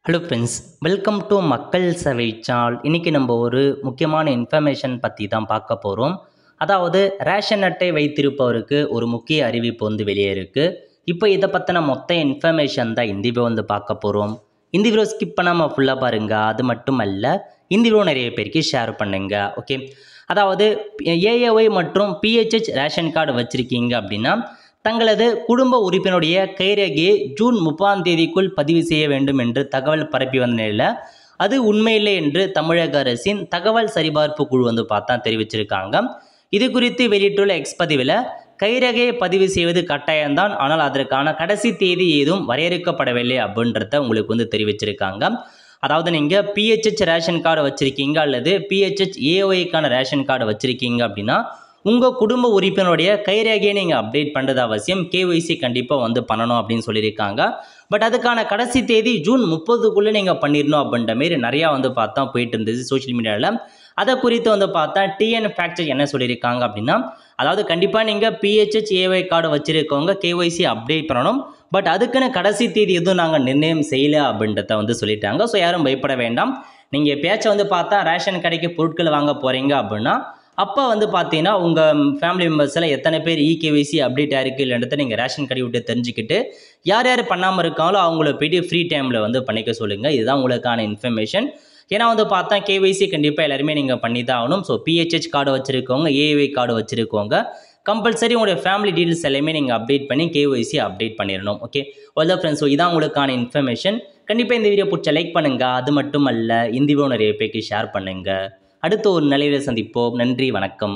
Hello friends, welcome to மக்கள் சேவை channel. இன்றைக்கி நம்ம ஒரு முக்கியமான இன்ஃபர்மேஷன் பற்றி தான் பார்க்க போகிறோம். அதாவது ரேஷன் அட்டை வைத்திருப்பவருக்கு ஒரு முக்கிய அறிவிப்பு வெளியே இருக்குது. இப்போ இதை பற்றின மொத்த இன்ஃபர்மேஷன் தான் இந்த வீடியோ பார்க்க போகிறோம். இந்த வீடியோ ஸ்கிப் பண்ணாமல் ஃபுல்லாக பாருங்கள். அது மட்டும் அல்ல, இந்த வீடியோ நிறைய பேருக்கு ஷேர் பண்ணுங்க. ஓகே, அதாவது ஏஏஒய் மற்றும் பிஹெச்ஹெச் ரேஷன் கார்டு வச்சுருக்கீங்க அப்படின்னா தங்களது குடும்ப உறுப்பினருடைய கைரேகையை ஜூன் 30ஆம் தேதிக்குள் பதிவு செய்ய வேண்டும் என்று தகவல் பரப்பி வந்த நிலையில் அது உண்மையில்லை என்று தமிழக அரசின் தகவல் சரிபார்ப்பு குழு பார்த்தா தெரிவிச்சிருக்காங்க. இது குறித்து வெளியிட்டுள்ள எக்ஸ் பதிவில் கைரேகையை பதிவு செய்வது கட்டாயம்தான், ஆனால் அதற்கான கடைசி தேதி ஏதும் வரையறுக்கப்படவில்லை அப்படின்றத உங்களுக்கு தெரிவிச்சிருக்காங்க. அதாவது நீங்கள் பிஹெச்ஹெச் ரேஷன் கார்டு வச்சுருக்கீங்க அல்லது பிஹெச்ஹெச் ஏஓஐக்கான ரேஷன் கார்டு வச்சுருக்கீங்க அப்படின்னா உங்கள் குடும்ப உறுப்பினருடைய கைரேகையை நீங்கள் அப்டேட் பண்ணுறது அவசியம். கேஒய்சி கண்டிப்பாக பண்ணணும் அப்படின்னு சொல்லியிருக்காங்க. பட் அதுக்கான கடைசி தேதி ஜூன் 30க்குள்ளே நீங்கள் பண்ணிடணும் அப்படின்ற மாரி நிறையா பார்த்தா போயிட்டு இருந்துச்சு சோஷியல் மீடியாவில். அதை குறித்து பார்த்தா டிஎன் ஃபேக்ட் என்ன சொல்லியிருக்காங்க அப்படின்னா, அதாவது கண்டிப்பாக நீங்கள் பிஹெச்ஹெச் ஏஒய் கார்டு வச்சுருக்கவங்க கேஒய்சி அப்டேட் பண்ணணும். பட் அதுக்குன்னு கடைசி தேதி எதுவும் நாங்கள் நிர்ணயம் செய்யலை அப்படின்றத சொல்லிட்டாங்க. ஸோ யாரும் பயப்பட வேண்டாம். நீங்கள் எப்பயாச்சும் பார்த்தா ரேஷன் கடைக்கு பொருட்கள் வாங்க போகிறீங்க அப்படின்னா அப்போ பார்த்தீங்கன்னா உங்கள் ஃபேமிலி மெம்பர்ஸில் எத்தனை பேர் இகேஒய்சி அப்டேட் ஆயிருக்கு இல்லைன்றதை நீங்கள் ரேஷன் கடை விட்டு தெரிஞ்சுக்கிட்டு யார் யார் பண்ணாமல் இருக்காங்களோ அவங்கள போய்ட்டு ஃப்ரீ டைமில் பண்ணிக்க சொல்லுங்கள். இதுதான் உங்களுக்கான இன்ஃபர்மேஷன். ஏன்னா பார்த்தா கேஒய்சி கண்டிப்பாக எல்லாருமே நீங்கள் பண்ணி தான் ஆகணும். ஸோ பிஹெச்ஹெச் கார்டு வச்சுருக்கவங்க, ஏஒய் கார்டு வச்சுருக்கவங்க கம்பல்சரி உங்களுடைய ஃபேமிலி டீட்டெயில்ஸ் எல்லாமே நீங்கள் அப்டேட் பண்ணி கேஒய்சி அப்டேட் பண்ணிடணும். ஓகே, வெல் ஃப்ரெண்ட்ஸ், ஸோ இதான் உங்களுக்கான இன்ஃபர்மேஷன். கண்டிப்பாக இந்த வீடியோ பிடிச்ச லைக் பண்ணுங்கள். அது மட்டும் அல்ல, இந்த வீடியோ நிறைய பேருக்கு ஷேர் பண்ணுங்கள். அடுத்த ஒரு நிலையில் சந்திப்போம். நன்றி, வணக்கம்.